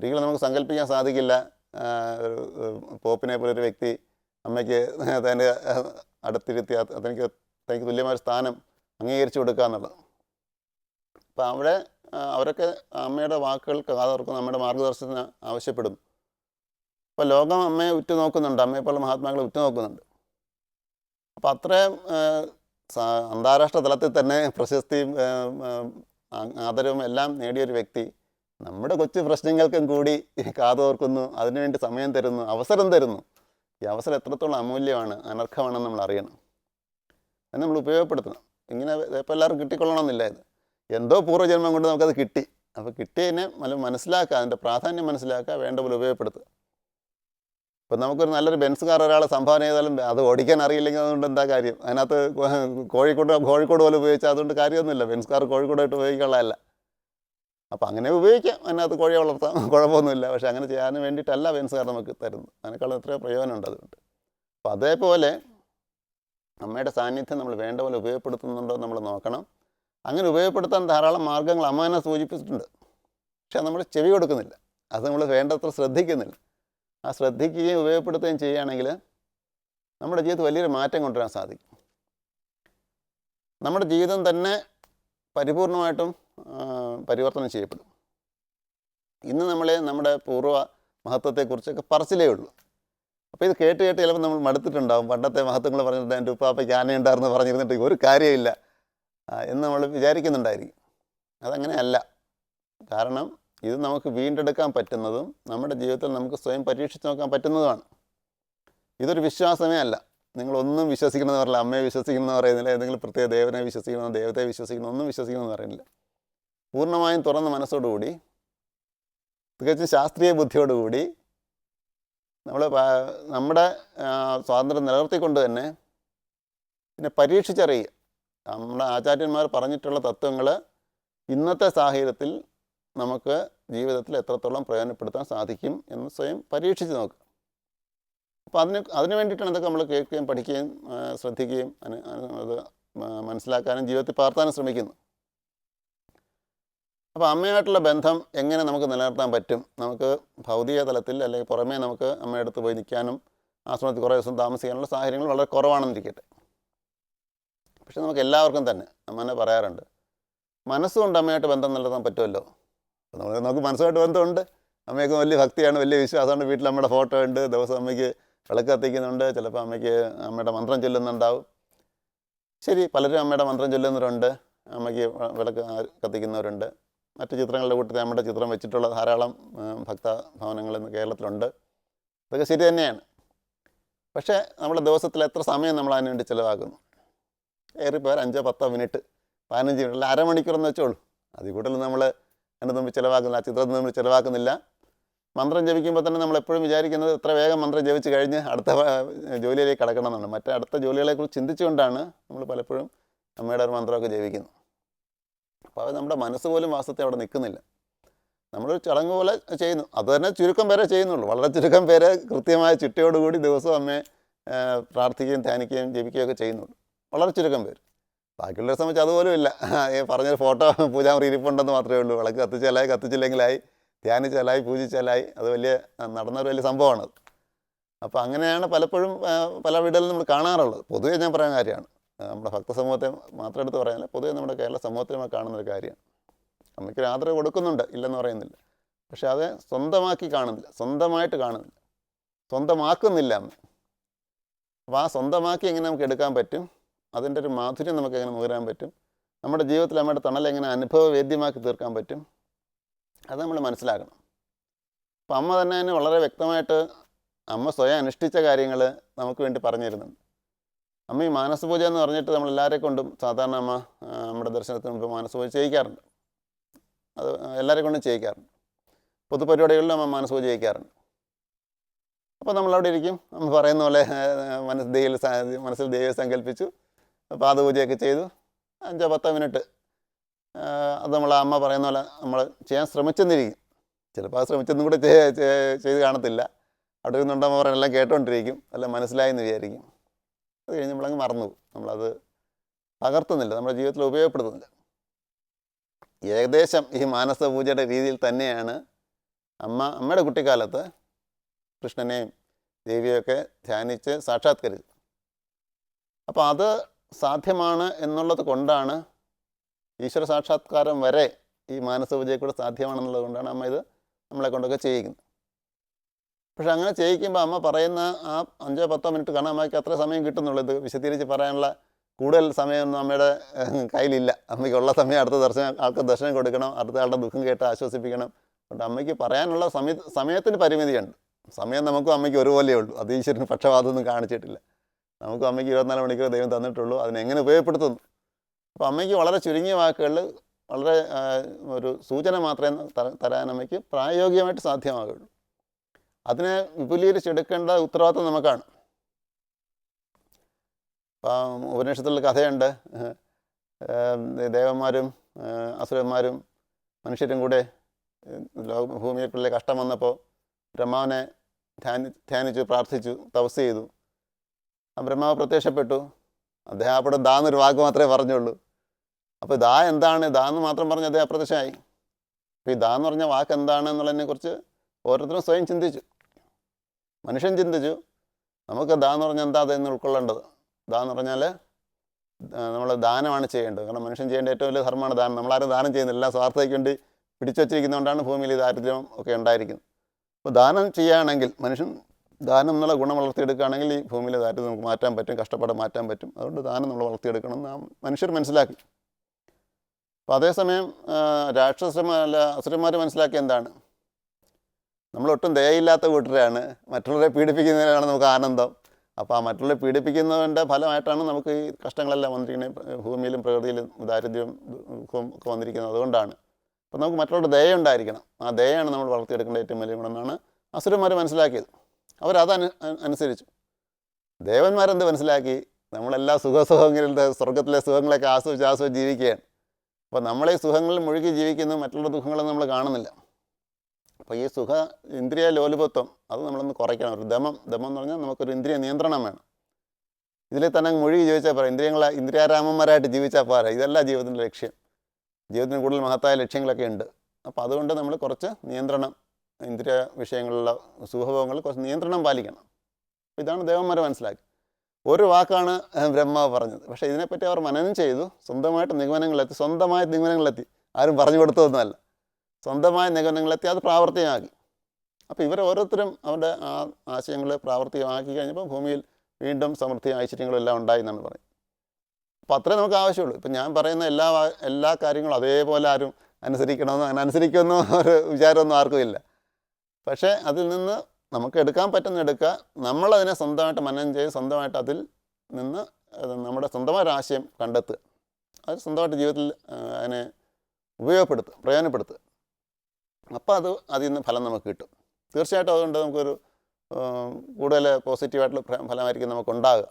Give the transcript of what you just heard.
ഒരിക്കലും നമുക്ക് സങ്കല്പിക്കാൻ സാധിക്കില്ല ഒരു പോപ്പിനെ പോലെ ഒരു വ്യക്തി അമ്മയ്ക്ക് തൻ്റെ അടുത്തിരുത്തി തനിക്ക് തുല്യമായ സ്ഥാനം അംഗീകരിച്ചു കൊടുക്കുക എന്നുള്ളത്. അപ്പം അവിടെ അവരൊക്കെ അമ്മയുടെ വാക്കുകൾക്ക് കാതോർക്കും, നമ്മുടെ മാർഗദർശനത്തിന് ആവശ്യപ്പെടും. അപ്പോൾ ലോകം അമ്മയെ ഉറ്റുനോക്കുന്നുണ്ട്, അമ്മയെപ്പോലുള്ള മഹാത്മാക്കളെ ഉറ്റുനോക്കുന്നുണ്ട്. അപ്പോൾ അത്രയും അന്താരാഷ്ട്ര തലത്തിൽ തന്നെ പ്രശസ്തിയും ആദരവും എല്ലാം നേടിയൊരു വ്യക്തി നമ്മുടെ കൊച്ചു പ്രശ്നങ്ങൾക്കും കൂടി കാതോർക്കുന്നു, അതിനുവേണ്ടി സമയം തരുന്നു, അവസരം തരുന്നു. ഈ അവസരം എത്രത്തോളം അമൂല്യമാണ്, അനർഘമാണെന്ന് നമ്മൾ അറിയണം, അത് നമ്മൾ ഉപയോഗപ്പെടുത്തണം. ഇങ്ങനെ ഇപ്പോൾ എല്ലാവർക്കും കിട്ടിക്കൊള്ളണമെന്നില്ല. ഇത് എന്തോ പൂർവ്വജന്മം കൊണ്ട് നമുക്കത് കിട്ടി. അപ്പോൾ കിട്ടിയതിനെ മനസ്സിലാക്കുക, അതിൻ്റെ പ്രാധാന്യം മനസ്സിലാക്കുക, വേണ്ട പോലെ ഉപയോഗപ്പെടുത്തുക. ഇപ്പം നമുക്കൊരു നല്ലൊരു ബെൻസ് കാർ ഒരാൾ സംഭാവന ചെയ്താലും അത് ഓടിക്കാൻ അറിയില്ലെങ്കിൽ അതുകൊണ്ട് എന്താ കാര്യം? അതിനകത്ത് കോഴിക്കോട് പോലെ ഉപയോഗിച്ചാൽ അതുകൊണ്ട് കാര്യമൊന്നുമില്ല. ബെൻസ് കാർ കോഴിക്കോടായിട്ട് ഉപയോഗിക്കാനുള്ളതല്ല. അപ്പോൾ അങ്ങനെ ഉപയോഗിക്കാം, അതിനകത്ത് കോഴിയെ വളർത്താം, കുഴപ്പമൊന്നുമില്ല. പക്ഷേ അങ്ങനെ ചെയ്യാൻ വേണ്ടിയിട്ടല്ല ബെൻസ് കാർ നമുക്ക് തരുന്നത്. അതിനേക്കാളും എത്രയോ പ്രയോജനമുണ്ട് അതുകൊണ്ട്. അപ്പോൾ അതേപോലെ അമ്മയുടെ സാന്നിധ്യം നമ്മൾ വേണ്ട പോലെ ഉപയോഗപ്പെടുത്തുന്നുണ്ടോ നമ്മൾ നോക്കണം. അങ്ങനെ ഉപയോഗപ്പെടുത്താൻ ധാരാളം മാർഗ്ഗങ്ങൾ അമ്മ തന്നെ സൂചിപ്പിച്ചിട്ടുണ്ട്. പക്ഷേ നമ്മൾ ചെവി കൊടുക്കുന്നില്ല, അത് നമ്മൾ വേണ്ടത്ര ശ്രദ്ധിക്കുന്നില്ല. ആ ശ്രദ്ധിക്കുകയും ഉപയോഗപ്പെടുത്തുകയും ചെയ്യുകയാണെങ്കിൽ നമ്മുടെ ജീവിതത്തിൽ വലിയൊരു മാറ്റം കൊണ്ടുവരാൻ സാധിക്കും. നമ്മുടെ ജീവിതം തന്നെ പരിപൂർണമായിട്ടും പരിവർത്തനം ചെയ്യപ്പെടും. ഇന്ന് നമ്മുടെ പൂർവ്വ മഹത്വത്തെക്കുറിച്ചൊക്കെ പറച്ചിലേ ഉള്ളൂ. അപ്പോൾ ഇത് കേട്ട് ചിലപ്പോൾ നമ്മൾ മടുത്തിട്ടുണ്ടാകും. പണ്ടത്തെ മഹത്വങ്ങൾ പറഞ്ഞിട്ട് എൻ്റെ ഉപ്പാപ്പയ്ക്ക് ആനയുണ്ടായിരുന്നു പറഞ്ഞിരുന്നിട്ട് ഒരു കാര്യമില്ല എന്ന് നമ്മൾ വിചാരിക്കുന്നുണ്ടായിരിക്കും. അതങ്ങനെയല്ല. കാരണം ഇത് നമുക്ക് വീണ്ടെടുക്കാൻ പറ്റുന്നതും നമ്മുടെ ജീവിതത്തിൽ നമുക്ക് സ്വയം പരീക്ഷിച്ച് നോക്കാൻ പറ്റുന്നതുമാണ്. ഇതൊരു വിശ്വാസമേ അല്ല. നിങ്ങളൊന്നും വിശ്വസിക്കണമെന്ന് പറയില്ല, അമ്മയെ വിശ്വസിക്കണമെന്ന് പറയുന്നില്ല, ഏതെങ്കിലും പ്രത്യേക ദേവനെ വിശ്വസിക്കണമെന്ന്, ദൈവത്തെ വിശ്വസിക്കണം, ഒന്നും വിശ്വസിക്കണമെന്ന് പറയുന്നില്ല. പൂർണ്ണമായും തുറന്ന മനസ്സോടുകൂടി, തികച്ചും ശാസ്ത്രീയ ബുദ്ധിയോടുകൂടി നമ്മുടെ സ്വാതന്ത്ര്യം നിലനിർത്തിക്കൊണ്ട് തന്നെ പിന്നെ പരീക്ഷിച്ചറിയുക. നമ്മുടെ ആചാര്യന്മാർ പറഞ്ഞിട്ടുള്ള തത്വങ്ങൾ ഇന്നത്തെ സാഹചര്യത്തിൽ നമുക്ക് ജീവിതത്തിൽ എത്രത്തോളം പ്രയോജനപ്പെടുത്താൻ സാധിക്കും എന്ന് സ്വയം പരീക്ഷിച്ച് നോക്കുക. അപ്പോൾ അതിന് വേണ്ടിയിട്ടാണ് ഇതൊക്കെ നമ്മൾ കേൾക്കുകയും പഠിക്കുകയും ശ്രദ്ധിക്കുകയും അത് മനസ്സിലാക്കാനും ജീവിതത്തിൽ പകർത്താനും ശ്രമിക്കുന്നു. അപ്പോൾ അമ്മയായിട്ടുള്ള ബന്ധം എങ്ങനെ നമുക്ക് നിലനിർത്താൻ പറ്റും? നമുക്ക് ഭൗതിക തലത്തിൽ അല്ലെങ്കിൽ പുറമേ നമുക്ക് അമ്മയുടെ അടുത്ത് പോയി നിൽക്കാനും ആശ്രമത്തിൽ കുറേ ദിവസം താമസിക്കാനുള്ള സാഹചര്യങ്ങൾ വളരെ കുറവാണെന്നിരിക്കട്ടെ. പക്ഷെ നമുക്ക് എല്ലാവർക്കും തന്നെ അമ്മനെ പറയാറുണ്ട്, മനസ്സുകൊണ്ട് അമ്മയായിട്ട് ബന്ധം നിലനിർത്താൻ പറ്റുമല്ലോ. അപ്പോൾ നമുക്ക് മനസ്സുമായിട്ട് ബന്ധമുണ്ട്, അമ്മയ്ക്ക് വലിയ ഭക്തിയാണ്, വലിയ വിശ്വാസമാണ്. വീട്ടിൽ അമ്മയുടെ ഫോട്ടോ ഉണ്ട്, ദിവസം അമ്മയ്ക്ക് വിളക്ക് കത്തിക്കുന്നുണ്ട്, ചിലപ്പോൾ അമ്മയുടെ മന്ത്രം ചൊല്ലുന്നുണ്ടാവും. ശരി, പലരും അമ്മയുടെ മന്ത്രം ചൊല്ലുന്നവരുണ്ട്, അമ്മയ്ക്ക് വിളക്ക് കത്തിക്കുന്നവരുണ്ട്. മറ്റ് ചിത്രങ്ങളുടെ കൂട്ടത്തിൽ നമ്മുടെ ചിത്രം വെച്ചിട്ടുള്ള ധാരാളം ഭക്തഭവനങ്ങൾ ഇന്ന് കേരളത്തിലുണ്ട്. ഇതൊക്കെ ശരി തന്നെയാണ്. പക്ഷേ നമ്മുടെ ദിവസത്തിൽ എത്ര സമയം നമ്മൾ അതിന് വേണ്ടി ചിലവാക്കുന്നു? ഏറിപ്പോയാൽ 5-10 മിനിറ്റ്, 15 മിനിറ്റ്, അല്ല അരമണിക്കൂറെന്ന് വെച്ചോളൂ. അതിൽ കൂടുതൽ നമ്മൾ അതിൻ്റെ മുമ്പ് ചിലവാക്കുന്നില്ല, ആ ചിത്രത്തിൽ നമ്മൾ ചിലവാക്കുന്നില്ല. മന്ത്രം ജപിക്കുമ്പോൾ തന്നെ നമ്മൾ എപ്പോഴും വിചാരിക്കുന്നത് എത്ര വേഗം മന്ത്രം ജപിച്ച് കഴിഞ്ഞ് അടുത്ത ജോലിയിലേക്ക് കടക്കണം എന്നാണ്. മറ്റേ അടുത്ത ജോലികളെക്കുറിച്ച് ചിന്തിച്ചുകൊണ്ടാണ് നമ്മൾ പലപ്പോഴും അമ്മയുടെ ഒരു മന്ത്രമൊക്കെ ജപിക്കുന്നത്. അപ്പോൾ അത് നമ്മുടെ മനസ്സ് പോലും വാസ്തവത്തിൽ അവിടെ നിൽക്കുന്നില്ല. നമ്മളൊരു ചടങ്ങ് പോലെ ചെയ്യുന്നു. അത് തന്നെ ചുരുക്കം പേരെ ചെയ്യുന്നുള്ളൂ. വളരെ ചുരുക്കം പേരെ കൃത്യമായ ചിട്ടയോടുകൂടി ദിവസവും അമ്മയെ പ്രാർത്ഥിക്കുകയും ധ്യാനിക്കുകയും ജപിക്കുകയൊക്കെ ചെയ്യുന്നുള്ളൂ. വളരെ ചുരുക്കം പേര്. ബാക്കിയുള്ളവരെ സംബന്ധിച്ച് അതുപോലും ഇല്ല. പറഞ്ഞൊരു ഫോട്ടോ പൂജാമുറി ഇരിപ്പുണ്ടെന്ന് മാത്രമേ ഉള്ളൂ. വിളക്ക് കത്തിച്ചാലായി, കത്തിച്ചില്ലെങ്കിലായി, ധ്യാനിച്ചാലായി, പൂജിച്ചാലായി. അത് നടന്നൊരു വലിയ സംഭവമാണത്. അപ്പോൾ അങ്ങനെയാണ് പലപ്പോഴും പല വീടുകളിലും നമ്മൾ കാണാറുള്ളത്. പൊതുവെ ഞാൻ പറയാൻ കാര്യമാണ്, നമ്മുടെ ഭക്തസമൂഹത്തെ മാത്രം എടുത്ത് പറയാനില്ല, പൊതുവെ നമ്മുടെ കേരള സമൂഹത്തിൽ നമ്മൾ കാണുന്നൊരു കാര്യമാണ്. അമ്മയ്ക്കൊരു ആദരവ് കൊടുക്കുന്നുണ്ട്, ഇല്ലെന്ന് പറയുന്നില്ല. പക്ഷെ അത് സ്വന്തമാക്കി കാണുന്നില്ല, സ്വന്തമായിട്ട് കാണുന്നില്ല, സ്വന്തമാക്കുന്നില്ല അമ്മ. അപ്പോൾ ആ സ്വന്തമാക്കി എങ്ങനെ നമുക്ക് എടുക്കാൻ പറ്റും, അതിൻ്റെ ഒരു മാധുര്യം നമുക്ക് എങ്ങനെ നുകരാൻ പറ്റും, നമ്മുടെ ജീവിതത്തിൽ അമ്മയുടെ തണൽ എങ്ങനെ അനുഭവവേദ്യമാക്കി തീർക്കാൻ പറ്റും, അത് നമ്മൾ മനസ്സിലാക്കണം. അപ്പം അമ്മ തന്നെ വളരെ വ്യക്തമായിട്ട് അമ്മ സ്വയം അനുഷ്ഠിച്ച കാര്യങ്ങൾ നമുക്ക് വേണ്ടി പറഞ്ഞു തരുന്നുണ്ട്. അമ്മ ഈ മാനസപൂജ എന്ന് പറഞ്ഞിട്ട് നമ്മളെല്ലാവരെ കൊണ്ടും സാധാരണ അമ്മ നമ്മുടെ ദർശനത്തിന് മുമ്പ് മാനസപൂജ ചെയ്യിക്കാറുണ്ട്. അത് എല്ലാവരെ കൊണ്ടും ചെയ്യിക്കാറുണ്ട്. പൊതുപരിപാടികളിലും അമ്മ മാനസപൂജ ചെയ്യിക്കാറുണ്ട്. അപ്പോൾ നമ്മളവിടെ ഇരിക്കും, അമ്മ പറയുന്ന പോലെ മനസ്സിൽ ദൈവം സങ്കല്പിച്ചു, പാദപൂജയൊക്കെ ചെയ്തു, 5-10 മിനിറ്റ് അത് നമ്മൾ അമ്മ പറയുന്ന പോലെ നമ്മൾ ചെയ്യാൻ ശ്രമിച്ചെന്നിരിക്കും. ചിലപ്പോൾ അത് ശ്രമിച്ചൊന്നും കൂടെ ചെയ്ത് കാണത്തില്ല. അവിടെ ഇരുന്നുണ്ടമ്മ പറയാൻ എല്ലാം കേട്ടോണ്ടിരിക്കും, എല്ലാം മനസ്സിലായെന്ന് വിചാരിക്കും. അത് കഴിഞ്ഞ് നമ്മളങ്ങ് മറന്നു പോകും. നമ്മളത് പകർത്തുന്നില്ല, നമ്മുടെ ജീവിതത്തിൽ ഉപയോഗപ്പെടുത്തുന്നില്ല. ഏകദേശം ഈ മാനസ പൂജയുടെ രീതിയിൽ തന്നെയാണ് അമ്മയുടെ കുട്ടിക്കാലത്ത് കൃഷ്ണനെയും ദേവിയൊക്കെ ധ്യാനിച്ച് സാക്ഷാത്കരിച്ചു. അപ്പോൾ അത് സാധ്യമാണ് എന്നുള്ളത് കൊണ്ടാണ് ഈശ്വര സാക്ഷാത്കാരം വരെ ഈ മാനസപൂജയെ കൂടെ സാധ്യമാണെന്നുള്ളത് കൊണ്ടാണ് അമ്മ ഇത് നമ്മളെ കൊണ്ടൊക്കെ ചെയ്യിക്കുന്നത്. പക്ഷെ അങ്ങനെ ചെയ്യിക്കുമ്പോൾ അമ്മ പറയുന്ന ആ 5-10 മിനിറ്റ് കാരണം അമ്മയ്ക്ക് അത്ര സമയം കിട്ടുന്നുള്ളൂ. ഇത് വിശദീകരിച്ച് പറയാനുള്ള കൂടുതൽ സമയമൊന്നും അമ്മയുടെ കയ്യിലില്ല. അമ്മയ്ക്കുള്ള സമയം അടുത്ത ആൾക്ക് ദർശനം കൊടുക്കണം, അടുത്ത ആളുടെ ദുഃഖം കേട്ട് ആശ്വസിപ്പിക്കണം. അതുകൊണ്ട് അമ്മയ്ക്ക് പറയാനുള്ള സമയത്തിന് പരിമിതിയുണ്ട്. സമയം നമുക്കും അമ്മയ്ക്ക് ഒരുപോലെയേ ഉള്ളൂ. അത് ഈശ്വരന് പക്ഷപാതമൊന്നും കാണിച്ചിട്ടില്ല. നമുക്കും അമ്മയ്ക്ക് 24 മണിക്കൂർ ദൈവം തന്നിട്ടുള്ളൂ. അതിനെങ്ങനെ ഉപയോഗപ്പെടുത്തുന്നു. അപ്പോൾ അമ്മയ്ക്ക് വളരെ ചുരുങ്ങിയ വാക്കുകളിൽ വളരെ ഒരു സൂചന മാത്രമേ തരാൻ അമ്മയ്ക്ക് പ്രായോഗികമായിട്ട് സാധ്യമാകുള്ളൂ. അതിനെ വിപുലീകരിച്ചെടുക്കേണ്ട ഉത്തരവാദിത്വം നമുക്കാണ്. ഇപ്പം ഉപനിഷത്തിലുള്ള കഥയുണ്ട്. ദേവന്മാരും അസുരന്മാരും മനുഷ്യരും കൂടെ ഭൂമിയെക്കുള്ളിലെ കഷ്ടം വന്നപ്പോൾ ബ്രഹ്മാവിനെ ധ്യാനിച്ചു, പ്രാർത്ഥിച്ചു, തപസ് ചെയ്തു. ആ ബ്രഹ്മാവ് പ്രത്യക്ഷപ്പെട്ടു. അദ്ദേഹം അവിടെ ദാ എന്നൊരു വാക്ക് മാത്രമേ പറഞ്ഞുള്ളൂ. അപ്പോൾ ദാ എന്താണ്, ദാ എന്ന് മാത്രം പറഞ്ഞ് അദ്ദേഹം അപ്രത്യക്ഷമായി. അപ്പോൾ ഈ ദാ എന്ന് പറഞ്ഞ വാക്ക് എന്താണ് എന്നുള്ളതിനെക്കുറിച്ച് ഓരോരുത്തരും സ്വയം ചിന്തിച്ചു. മനുഷ്യൻ ചിന്തിച്ചു, നമുക്ക് ദാ എന്ന് പറഞ്ഞാൽ എന്താ അതെന്ന് ഉൾക്കൊള്ളേണ്ടത്. ദാ എന്ന് പറഞ്ഞാൽ നമ്മൾ ദാനമാണ് ചെയ്യേണ്ടത്. കാരണം മനുഷ്യൻ ചെയ്യേണ്ട ഏറ്റവും വലിയ ധർമ്മമാണ് ദാനം. നമ്മളാരും ദാനം ചെയ്യുന്നില്ല. എല്ലാം സ്വാർത്ഥതയ്ക്ക് വേണ്ടി പിടിച്ചു വച്ചിരിക്കുന്നതുകൊണ്ടാണ് ഭൂമിയിൽ ദാരിദ്ര്യം ഒക്കെ ഉണ്ടായിരിക്കുന്നത്. അപ്പോൾ ദാനം ചെയ്യുകയാണെങ്കിൽ, മനുഷ്യൻ ദാനം എന്നുള്ള ഗുണം വളർത്തിയെടുക്കുകയാണെങ്കിൽ ഈ ഭൂമിയിലെ ദാരിദ്ര്യം നമുക്ക് മാറ്റാൻ പറ്റും, കഷ്ടപ്പാട് മാറ്റാൻ പറ്റും. അതുകൊണ്ട് ദാനം നമ്മൾ വളർത്തിയെടുക്കണം എന്ന് മനുഷ്യർ മനസ്സിലാക്കി. അപ്പോൾ അതേസമയം അസുരന്മാർ മനസ്സിലാക്കി എന്താണ്, നമ്മളൊട്ടും ദയയില്ലാത്ത കൂട്ടരാണ്, മറ്റുള്ളവരെ പീഡിപ്പിക്കുന്നതിനാണ് നമുക്ക് ആനന്ദം. അപ്പോൾ ആ മറ്റുള്ളവരെ പീഡിപ്പിക്കുന്നതിൻ്റെ ഫലമായിട്ടാണ് നമുക്ക് ഈ കഷ്ടങ്ങളെല്ലാം വന്നിരിക്കുന്നത്. ഭൂമിയിലും പ്രകൃതിയിലും ദാരിദ്ര്യം ഒക്കെ വന്നിരിക്കുന്നത് അതുകൊണ്ടാണ്. അപ്പോൾ നമുക്ക് മറ്റുള്ളവരുടെ ദയ ഉണ്ടായിരിക്കണം. ആ ദയയാണ് നമ്മൾ വളർത്തിയെടുക്കേണ്ട ഏറ്റവും വലിയ ഗുണമെന്നാണ് അസുരന്മാർ മനസ്സിലാക്കിയത്. അനുസരിച്ചു. ദേവന്മാരെന്ത് മനസ്സിലാക്കി, നമ്മളെല്ലാ സുഖങ്ങളിലെ സ്വർഗത്തിലെ സുഖങ്ങളൊക്കെ ആസ്വദിച്ച് ജീവിക്കുകയാണ്. അപ്പോൾ നമ്മളെ സുഖങ്ങളിൽ മുഴുകി ജീവിക്കുന്നു, മറ്റുള്ള ദുഃഖങ്ങളൊന്നും നമ്മൾ കാണുന്നില്ല. അപ്പോൾ ഈ ഇന്ദ്രിയ ലോലുപത്വം അത് നമ്മളൊന്ന് കുറയ്ക്കണം. ഒരു ദമം എന്ന് പറഞ്ഞാൽ നമുക്കൊരു ഇന്ദ്രിയ നിയന്ത്രണം വേണം. ഇതിൽ തന്നെ മുഴുകി ജീവിച്ചാൽ പോരാ, ഇന്ദ്രിയാരാമന്മാരായിട്ട് ജീവിച്ചാൽ പോരാ. ഇതല്ല ജീവിതത്തിൻ്റെ ലക്ഷ്യം. ജീവിതത്തിന് കൂടുതൽ മഹത്തായ ലക്ഷ്യങ്ങളൊക്കെ ഉണ്ട്. അപ്പോൾ അതുകൊണ്ട് നമ്മൾ കുറച്ച് നിയന്ത്രണം, ഇന്ദ്രിയ വിഷയങ്ങളിലുള്ള സുഖഭോഗങ്ങളിൽ കുറച്ച് നിയന്ത്രണം പാലിക്കണം. ഇതാണ് ദേവന്മാർ മനസ്സിലാക്കി. ഒരു വാക്കാണ് ബ്രഹ്മാവ് പറഞ്ഞത്. പക്ഷേ ഇതിനെപ്പറ്റി അവർ മനനം ചെയ്തു, സ്വന്തമായിട്ട് നിഗമനങ്ങളെത്തി. ആരും പറഞ്ഞു കൊടുത്തതൊന്നുമല്ല, സ്വന്തമായ നിഗമനങ്ങളെത്തി, അത് പ്രാവർത്തികമാക്കി. അപ്പോൾ ഇവർ ഓരോരുത്തരും അവരുടെ ആ ആശയങ്ങൾ പ്രാവർത്തികമാക്കി കഴിഞ്ഞപ്പോൾ ഭൂമിയിൽ വീണ്ടും സമൃദ്ധി ഐശ്വര്യങ്ങളും എല്ലാം ഉണ്ടായി എന്നാണ് പറയുന്നത്. അപ്പോൾ അത്രേ നമുക്ക് ആവശ്യമുള്ളൂ. ഇപ്പം ഞാൻ പറയുന്ന എല്ലാ കാര്യങ്ങളും അതേപോലെ ആരും അനുസരിക്കുമെന്നോ ഒരു വിചാരമൊന്നും ആർക്കും ഇല്ല. പക്ഷേ അതിൽ നിന്ന് നമുക്ക് എടുക്കാൻ പറ്റുന്ന എടുക്കുക. നമ്മളതിനെ സ്വന്തമായിട്ട് മനനം ചെയ്ത് സ്വന്തമായിട്ട് അതിൽ നിന്ന് നമ്മുടെ സ്വന്തമായൊരു ആശയം കണ്ടെത്തുക. അത് സ്വന്തമായിട്ട് ജീവിതത്തിൽ അതിനെ പ്രയോജനപ്പെടുത്തുക. അപ്പോൾ അതിൽ നിന്ന് ഫലം നമുക്ക് കിട്ടും. തീർച്ചയായിട്ടും അതുകൊണ്ട് നമുക്കൊരു കൂടുതൽ പോസിറ്റീവായിട്ടുള്ള ഫലമായിരിക്കും നമുക്കുണ്ടാകുക.